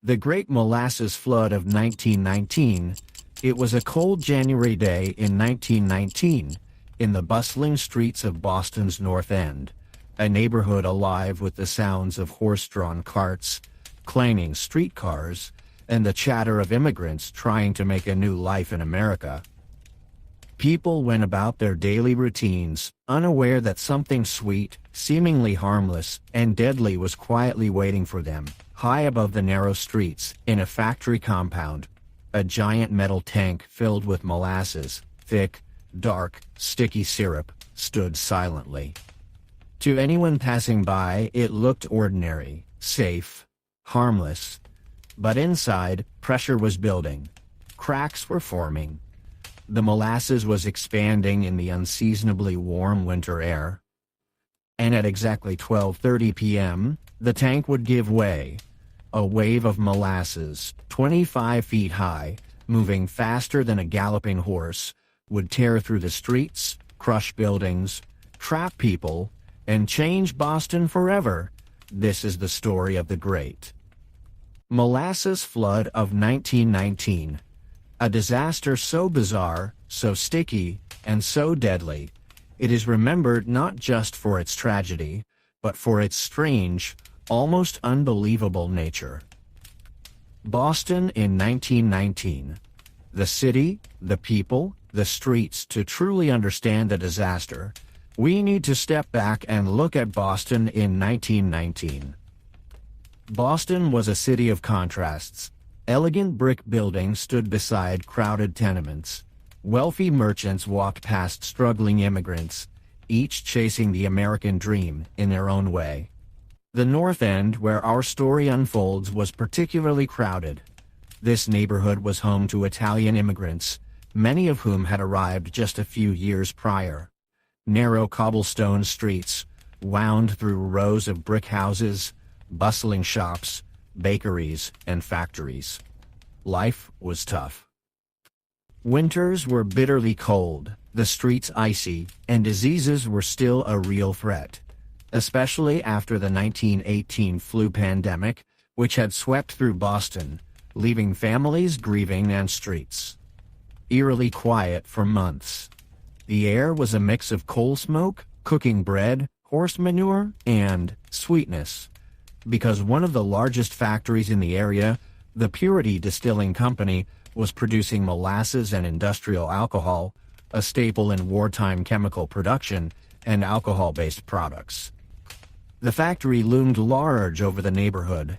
The Great Molasses Flood of 1919. It was a cold January day in 1919, in the bustling streets of Boston's North End, a neighborhood alive with the sounds of horse-drawn carts, clanging streetcars, and the chatter of immigrants trying to make a new life in America. People went about their daily routines, unaware that something sweet, seemingly harmless, and deadly was quietly waiting for them, high above the narrow streets, in a factory compound. A giant metal tank filled with molasses, thick, dark, sticky syrup, stood silently. To anyone passing by, it looked ordinary, safe, harmless. But inside, pressure was building. Cracks were forming. The molasses was expanding in the unseasonably warm winter air. And at exactly 12:30 p.m., the tank would give way. A wave of molasses, 25 feet high, moving faster than a galloping horse, would tear through the streets, crush buildings, trap people, and change Boston forever. This is the story of the Great Molasses Flood of 1919. A disaster so bizarre, so sticky, and so deadly, it is remembered not just for its tragedy, but for its strange, almost unbelievable nature. Boston in 1919. The city, the people, the streets. To truly understand the disaster, we need to step back and look at Boston in 1919. Boston was a city of contrasts. Elegant brick buildings stood beside crowded tenements. Wealthy merchants walked past struggling immigrants, each chasing the American dream in their own way. The North End, where our story unfolds, was particularly crowded. This neighborhood was home to Italian immigrants, many of whom had arrived just a few years prior. Narrow cobblestone streets wound through rows of brick houses, bustling shops, bakeries, and factories. Life was tough. Winters were bitterly cold, the streets icy, and diseases were still a real threat, especially after the 1918 flu pandemic, which had swept through Boston, leaving families grieving and streets eerily quiet for months. The air was a mix of coal smoke, cooking bread, horse manure, and sweetness. Because one of the largest factories in the area, the Purity Distilling Company, was producing molasses and industrial alcohol, a staple in wartime chemical production and alcohol-based products. The factory loomed large over the neighborhood.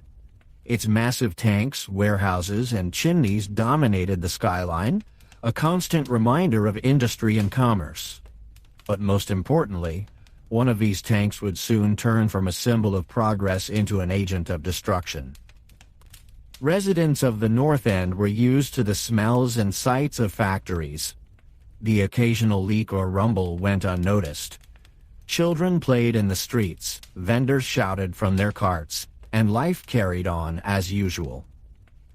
Its massive tanks, warehouses, and chimneys dominated the skyline, a constant reminder of industry and commerce. But most importantly, one of these tanks would soon turn from a symbol of progress into an agent of destruction. Residents of the North End were used to the smells and sights of factories. The occasional leak or rumble went unnoticed. Children played in the streets, vendors shouted from their carts, and life carried on as usual.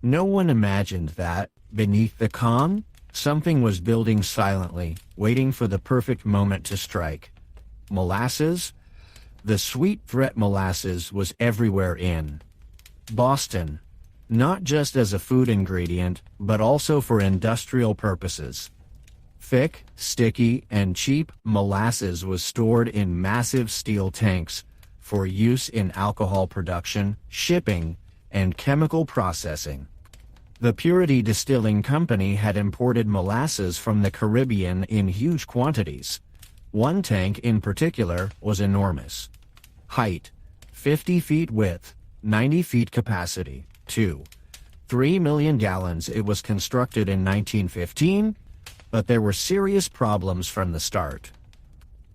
No one imagined that, beneath the calm, something was building silently, waiting for the perfect moment to strike. Molasses? The sweet threat molasses was everywhere in Boston, not just as a food ingredient, but also for industrial purposes. Thick, sticky, and cheap molasses was stored in massive steel tanks for use in alcohol production, shipping, and chemical processing. The Purity Distilling Company had imported molasses from the Caribbean in huge quantities. One tank in particular was enormous. Height, 50 feet width, 90 feet capacity, 3 million gallons. It was constructed in 1915, but there were serious problems from the start.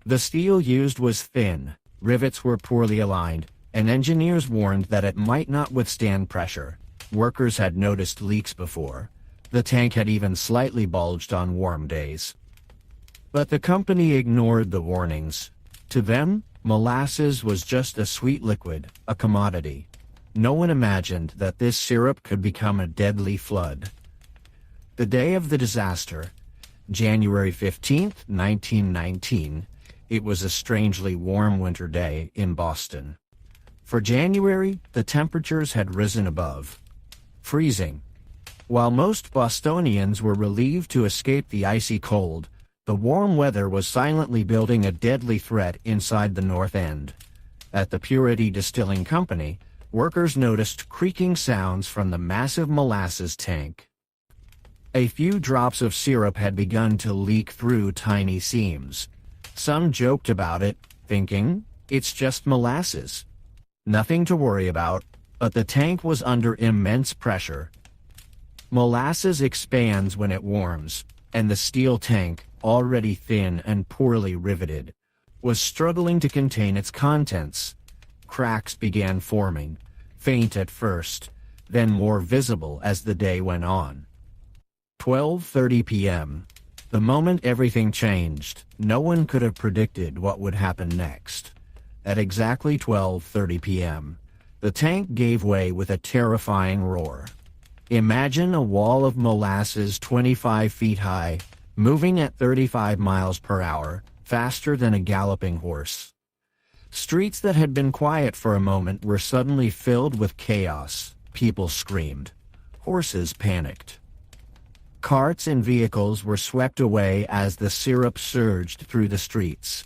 The steel used was thin, rivets were poorly aligned, and engineers warned that it might not withstand pressure. Workers had noticed leaks before. The tank had even slightly bulged on warm days. But the company ignored the warnings. To them, molasses was just a sweet liquid, a commodity. No one imagined that this syrup could become a deadly flood. The day of the disaster, January 15, 1919, it was a strangely warm winter day in Boston. For January, the temperatures had risen above freezing. While most Bostonians were relieved to escape the icy cold, the warm weather was silently building a deadly threat inside the North End. At the Purity Distilling Company, workers noticed creaking sounds from the massive molasses tank. A few drops of syrup had begun to leak through tiny seams. Some joked about it, thinking, "It's just molasses. Nothing to worry about," but the tank was under immense pressure. Molasses expands when it warms, and the steel tank, already thin and poorly riveted, was struggling to contain its contents. Cracks began forming, faint at first, then more visible as the day went on. 12:30 p.m. The moment everything changed, no one could have predicted what would happen next. At exactly 12:30 p.m., the tank gave way with a terrifying roar. Imagine a wall of molasses 25 feet high, moving at 35 miles per hour, faster than a galloping horse. Streets that had been quiet for a moment were suddenly filled with chaos. People screamed. Horses panicked. Carts and vehicles were swept away as the syrup surged through the streets.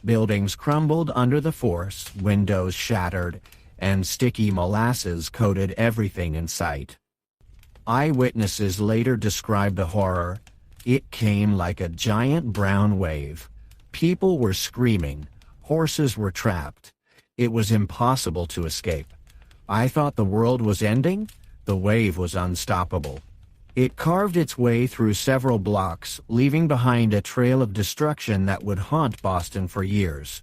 Buildings crumbled under the force, windows shattered, and sticky molasses coated everything in sight. Eyewitnesses later described the horror. It came like a giant brown wave. People were screaming. Horses were trapped. It was impossible to escape. I thought the world was ending. The wave was unstoppable. It carved its way through several blocks, leaving behind a trail of destruction that would haunt Boston for years.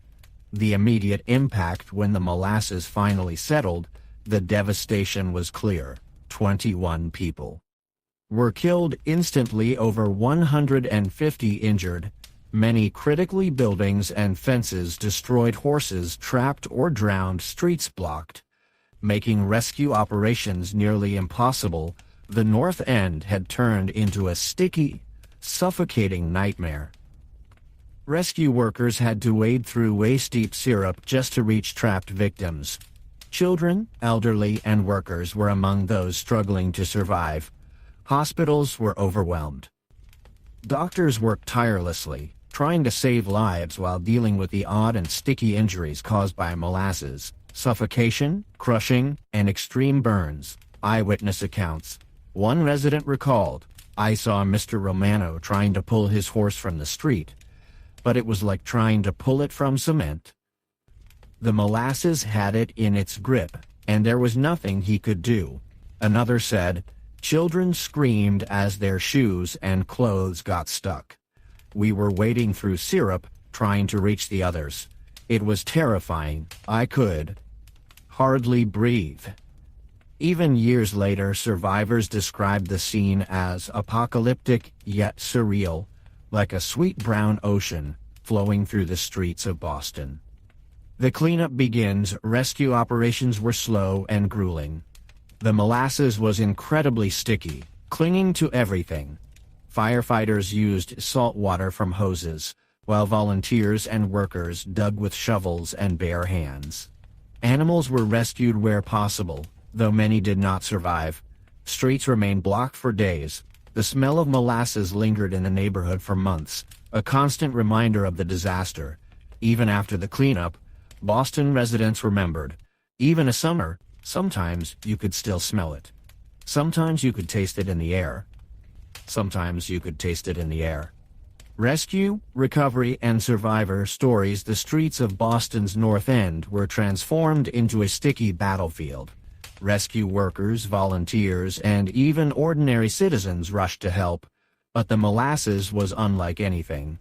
The immediate impact when the molasses finally settled, the devastation was clear. 21 people were killed instantly, over 150 injured, many critically, buildings and fences destroyed, horses trapped or drowned, streets blocked, making rescue operations nearly impossible. The North End had turned into a sticky, suffocating nightmare. Rescue workers had to wade through waist-deep syrup just to reach trapped victims. Children, elderly, and workers were among those struggling to survive. Hospitals were overwhelmed. Doctors worked tirelessly, trying to save lives while dealing with the odd and sticky injuries caused by molasses, suffocation, crushing, and extreme burns. Eyewitness accounts. One resident recalled, "I saw Mr. Romano trying to pull his horse from the street, but it was like trying to pull it from cement." The molasses had it in its grip, and there was nothing he could do. Another said, "Children screamed as their shoes and clothes got stuck. We were wading through syrup, trying to reach the others. It was terrifying. I could hardly breathe." Even years later, survivors described the scene as apocalyptic yet surreal, like a sweet brown ocean flowing through the streets of Boston. The cleanup begins. Rescue operations were slow and grueling. The molasses was incredibly sticky, clinging to everything. Firefighters used salt water from hoses, while volunteers and workers dug with shovels and bare hands. Animals were rescued where possible, though many did not survive. Streets remained blocked for days. The smell of molasses lingered in the neighborhood for months, a constant reminder of the disaster. Even after the cleanup, Boston residents remembered. Even a summer, sometimes you could still smell it. Sometimes you could taste it in the air. Sometimes you could taste it in the air. Rescue, recovery, and survivor stories. The streets of Boston's North End were transformed into a sticky battlefield. Rescue workers, volunteers, and even ordinary citizens rushed to help, but the molasses was unlike anything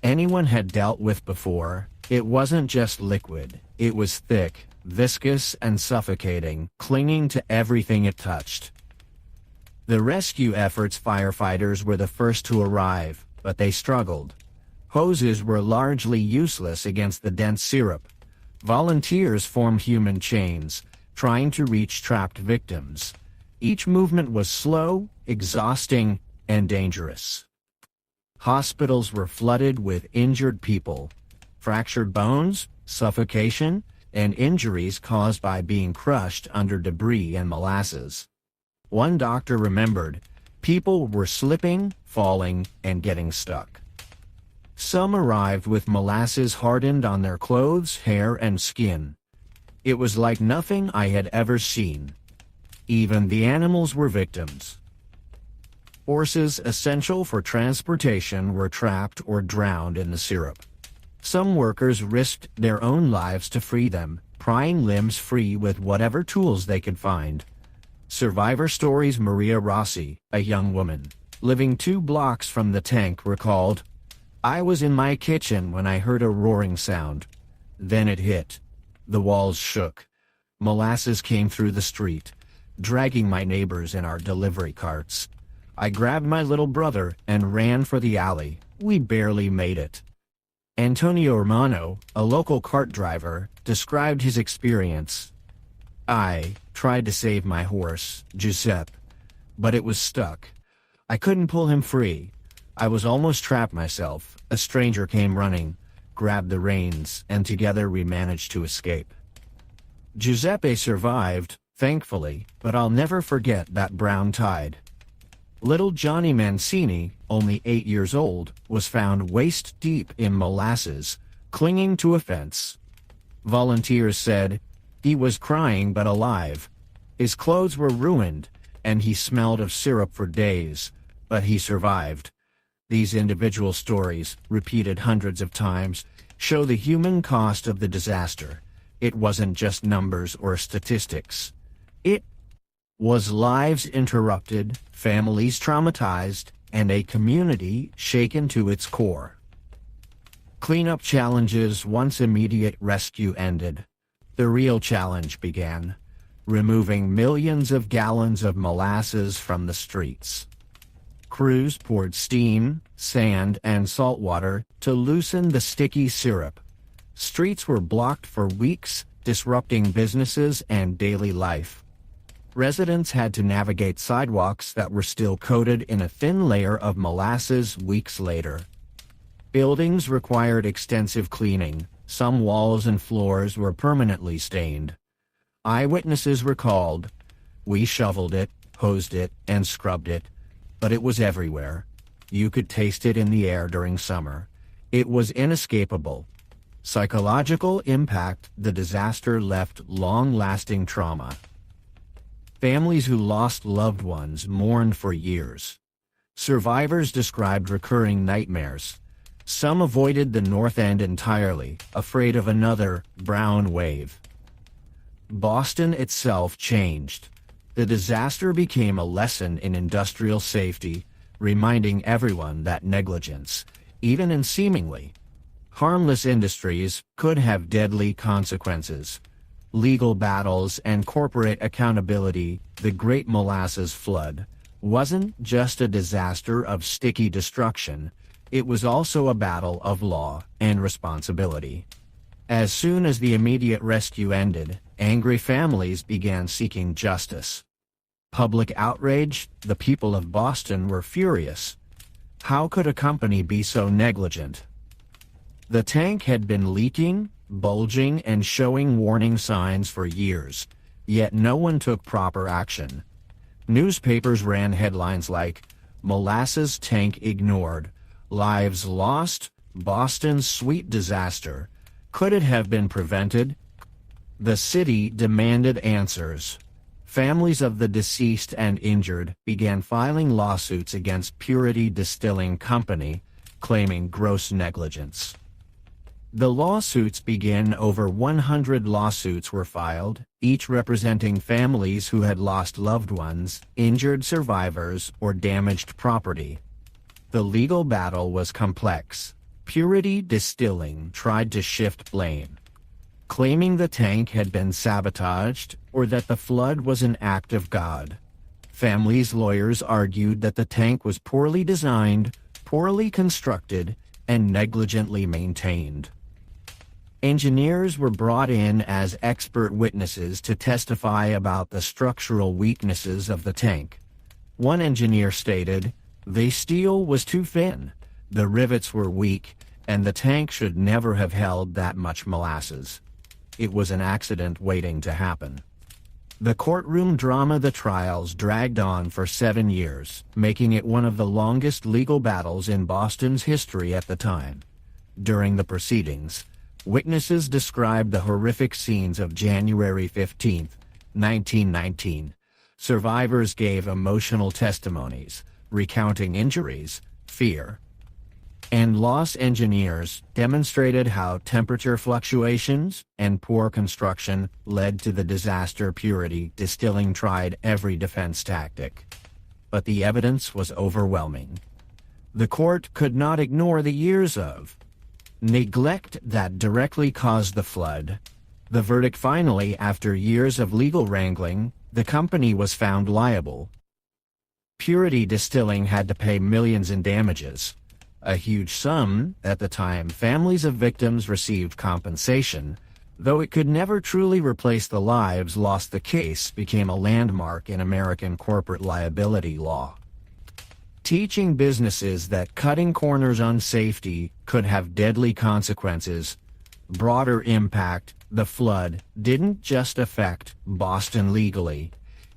anyone had dealt with before. It wasn't just liquid, it was thick, viscous, and suffocating, clinging to everything it touched. The rescue efforts. Firefighters were the first to arrive, but they struggled. Hoses were largely useless against the dense syrup. Volunteers formed human chains, trying to reach trapped victims. Each movement was slow, exhausting, and dangerous. Hospitals were flooded with injured people, fractured bones, suffocation, and injuries caused by being crushed under debris and molasses. One doctor remembered, people were slipping, falling, and getting stuck. Some arrived with molasses hardened on their clothes, hair, and skin. It was like nothing I had ever seen. Even the animals were victims. Horses essential for transportation were trapped or drowned in the syrup. Some workers risked their own lives to free them, prying limbs free with whatever tools they could find. Survivor stories. Maria Rossi, a young woman living 2 blocks from the tank, recalled, "I was in my kitchen when I heard a roaring sound. Then it hit. The walls shook. Molasses came through the street, dragging my neighbors in our delivery carts. I grabbed my little brother and ran for the alley. We barely made it." Antonio Romano, a local cart driver, described his experience. "I tried to save my horse, Giuseppe, but it was stuck. I couldn't pull him free. I was almost trapped myself. A stranger came running, grabbed the reins, and together we managed to escape." Giuseppe survived, thankfully, but I'll never forget that brown tide. Little Johnny Mancini, only 8 years old, was found waist-deep in molasses, clinging to a fence. Volunteers said, he was crying but alive. His clothes were ruined, and he smelled of syrup for days, but he survived. These individual stories, repeated hundreds of times, show the human cost of the disaster. It wasn't just numbers or statistics. It was lives interrupted, families traumatized, and a community shaken to its core. Cleanup challenges. Once immediate rescue ended, the real challenge began, removing millions of gallons of molasses from the streets. Crews poured steam, sand, and salt water to loosen the sticky syrup. Streets were blocked for weeks, disrupting businesses and daily life. Residents had to navigate sidewalks that were still coated in a thin layer of molasses weeks later. Buildings required extensive cleaning. Some walls and floors were permanently stained. Eyewitnesses recalled, "We shoveled it, hosed it, and scrubbed it, but it was everywhere. You could taste it in the air during summer. It was inescapable." Psychological impact. The disaster left long-lasting trauma. Families who lost loved ones mourned for years. Survivors described recurring nightmares. Some avoided the North End entirely, afraid of another brown wave. Boston itself changed. The disaster became a lesson in industrial safety, reminding everyone that negligence, even in seemingly harmless industries, could have deadly consequences. Legal battles and corporate accountability. The Great Molasses Flood wasn't just a disaster of sticky destruction, it was also a battle of law and responsibility. As soon as the immediate rescue ended, angry families began seeking justice. Public outrage. The people of Boston were furious. How could a company be so negligent? The tank had been leaking, bulging, and showing warning signs for years, yet no one took proper action. Newspapers ran headlines like, "Molasses Tank Ignored," "Lives Lost," "Boston's Sweet Disaster." Could it have been prevented? The city demanded answers. Families of the deceased and injured began filing lawsuits against Purity Distilling Company, claiming gross negligence. The lawsuits began. Over 100 lawsuits were filed, each representing families who had lost loved ones, injured survivors, or damaged property. The legal battle was complex. Purity Distilling tried to shift blame, claiming the tank had been sabotaged or that the flood was an act of God. Families' lawyers argued that the tank was poorly designed, poorly constructed, and negligently maintained. Engineers were brought in as expert witnesses to testify about the structural weaknesses of the tank. One engineer stated, "The steel was too thin, the rivets were weak, and the tank should never have held that much molasses. It was an accident waiting to happen." The courtroom drama. The trials dragged on for 7 years, making it one of the longest legal battles in Boston's history at the time. During the proceedings, witnesses described the horrific scenes of January 15, 1919. Survivors gave emotional testimonies, recounting injuries, fear, and loss. Engineers demonstrated how temperature fluctuations and poor construction led to the disaster. Purity Distilling tried every defense tactic, but the evidence was overwhelming. The court could not ignore the years of neglect that directly caused the flood. The verdict finally, after years of legal wrangling, the company was found liable. Purity Distilling had to pay millions in damages, a huge sum. At the time, families of victims received compensation, though it could never truly replace the lives lost. The case became a landmark in American corporate liability law, teaching businesses that cutting corners on safety could have deadly consequences. Broader impact. The flood didn't just affect Boston legally,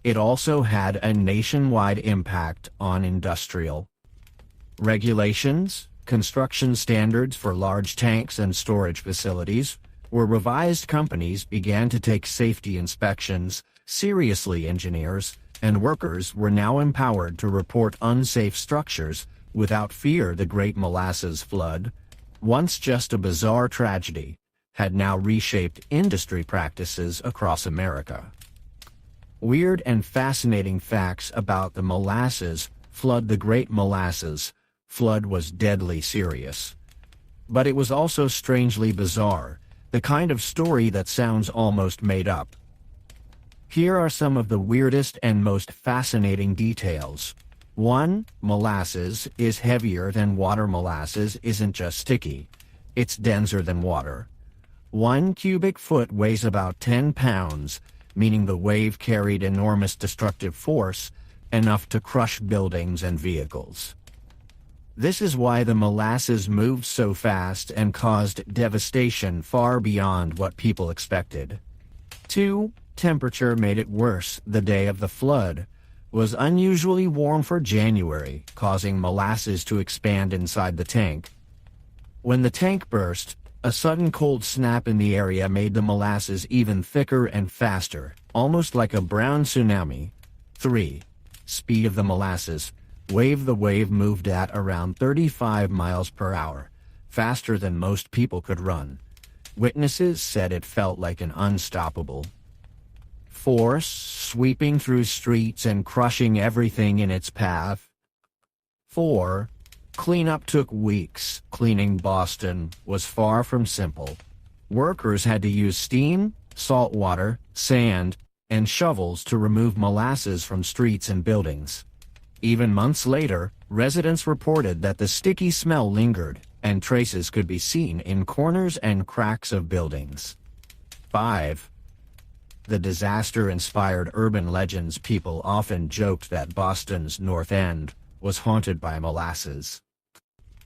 it also had a nationwide impact on industrial regulations. Construction standards for large tanks and storage facilities were revised. Companies began to take safety inspections seriously. Engineers and workers were now empowered to report unsafe structures without fear. The Great Molasses Flood, once just a bizarre tragedy, had now reshaped industry practices across America. Weird and fascinating facts about the molasses flood. The Great Molasses Flood was deadly serious, but it was also strangely bizarre, the kind of story that sounds almost made up. Here are some of the weirdest and most fascinating details. 1. Molasses is heavier than water. Molasses isn't just sticky, it's denser than water. 1 cubic foot weighs about 10 pounds, meaning the wave carried enormous destructive force, enough to crush buildings and vehicles. This is why the molasses moved so fast and caused devastation far beyond what people expected. 2. Temperature made it worse. The day of the flood was unusually warm for January, causing molasses to expand inside the tank. When the tank burst, a sudden cold snap in the area made the molasses even thicker and faster, almost like a brown tsunami. 3. Speed of the molasses. The wave moved at around 35 miles per hour, faster than most people could run. Witnesses said it felt like an unstoppable force, sweeping through streets and crushing everything in its path. 4. Cleanup took weeks. Cleaning Boston was far from simple. Workers had to use steam, salt water, sand, and shovels to remove molasses from streets and buildings. Even months later, residents reported that the sticky smell lingered, and traces could be seen in corners and cracks of buildings. 5. The disaster inspired urban legends. People often joked that Boston's North End was haunted by molasses.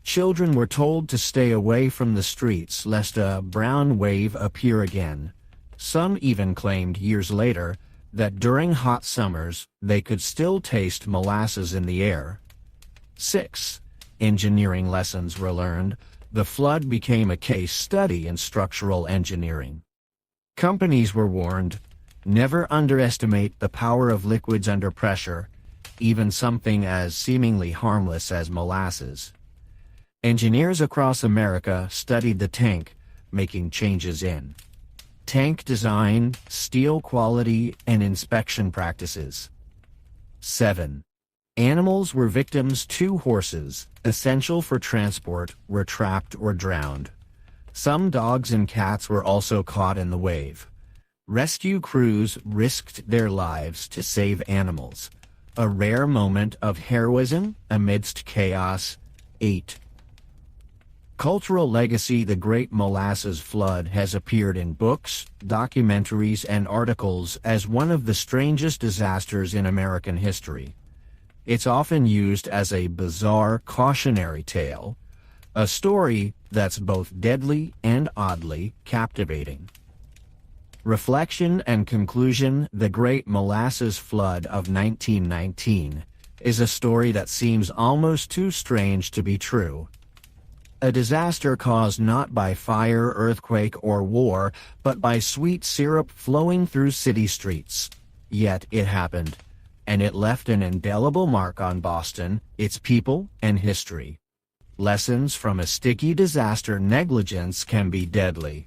Children were told to stay away from the streets lest a brown wave appear again. Some even claimed years later that during hot summers they could still taste molasses in the air. 6. Engineering lessons were learned. The flood became a case study in structural engineering. Companies were warned, never underestimate the power of liquids under pressure, even something as seemingly harmless as molasses. Engineers across America studied the tank, making changes in tank design, steel quality, and inspection practices. 7. Animals were victims. 2 horses, essential for transport, were trapped or drowned. Some dogs and cats were also caught in the wave. Rescue crews risked their lives to save animals, a rare moment of heroism amidst chaos. 8. Cultural legacy. The Great Molasses Flood has appeared in books, documentaries, and articles as one of the strangest disasters in American history. It's often used as a bizarre cautionary tale, a story that's both deadly and oddly captivating. Reflection and conclusion. The Great Molasses Flood of 1919 is a story that seems almost too strange to be true. A disaster caused not by fire, earthquake, or war, but by sweet syrup flowing through city streets. Yet it happened, and it left an indelible mark on Boston, its people, and history. Lessons from a sticky disaster. Negligence can be deadly.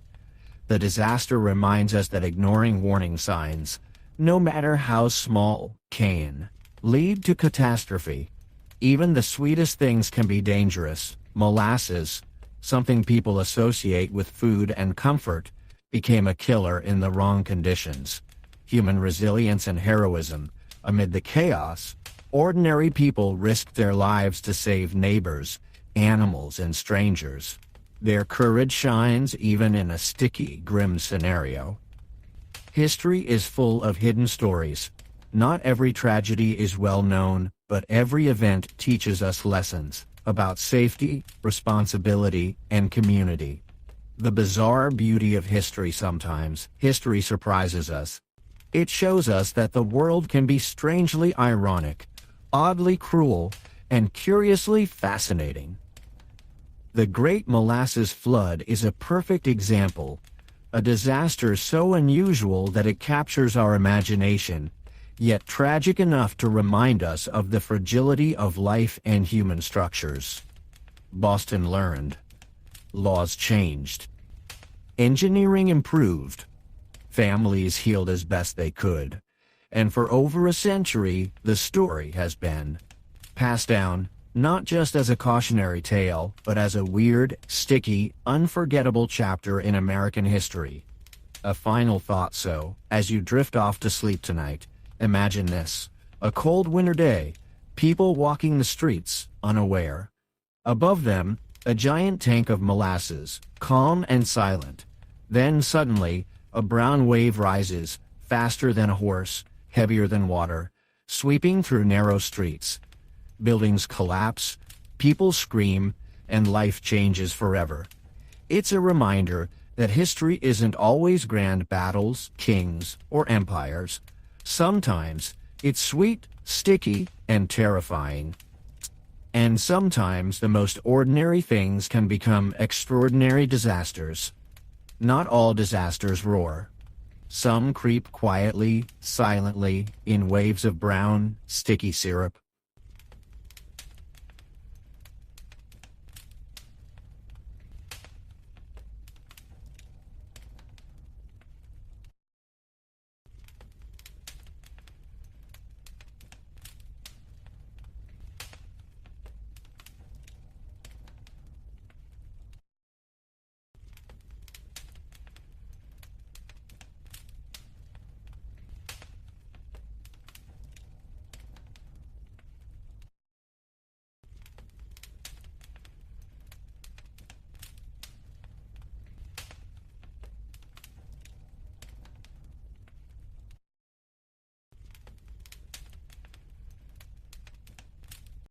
The disaster reminds us that ignoring warning signs, no matter how small, can lead to catastrophe. Even the sweetest things can be dangerous. Molasses, something people associate with food and comfort, became a killer in the wrong conditions. Human resilience and heroism. Amid the chaos, ordinary people risked their lives to save neighbors, animals, and strangers. Their courage shines even in a sticky, grim scenario. History is full of hidden stories. Not every tragedy is well known, but every event teaches us lessons about safety, responsibility, and community. The bizarre beauty of history. Sometimes, history surprises us. It shows us that the world can be strangely ironic, oddly cruel, and curiously fascinating. The Great Molasses Flood is a perfect example, a disaster so unusual that it captures our imagination, yet tragic enough to remind us of the fragility of life and human structures. Boston learned. Laws changed. Engineering improved. Families healed as best they could. And for over a century, the story has been passed down, not just as a cautionary tale, but as a weird, sticky, unforgettable chapter in American history. A final thought. So, as you drift off to sleep tonight, imagine this: a cold winter day, people walking the streets, unaware. Above them, a giant tank of molasses, calm and silent. Then suddenly, a brown wave rises, faster than a horse, heavier than water, sweeping through narrow streets. Buildings collapse, people scream, and life changes forever. It's a reminder that history isn't always grand battles, kings, or empires. Sometimes it's sweet, sticky, and terrifying. And sometimes the most ordinary things can become extraordinary disasters. Not all disasters roar. Some creep quietly, silently, in waves of brown, sticky syrup.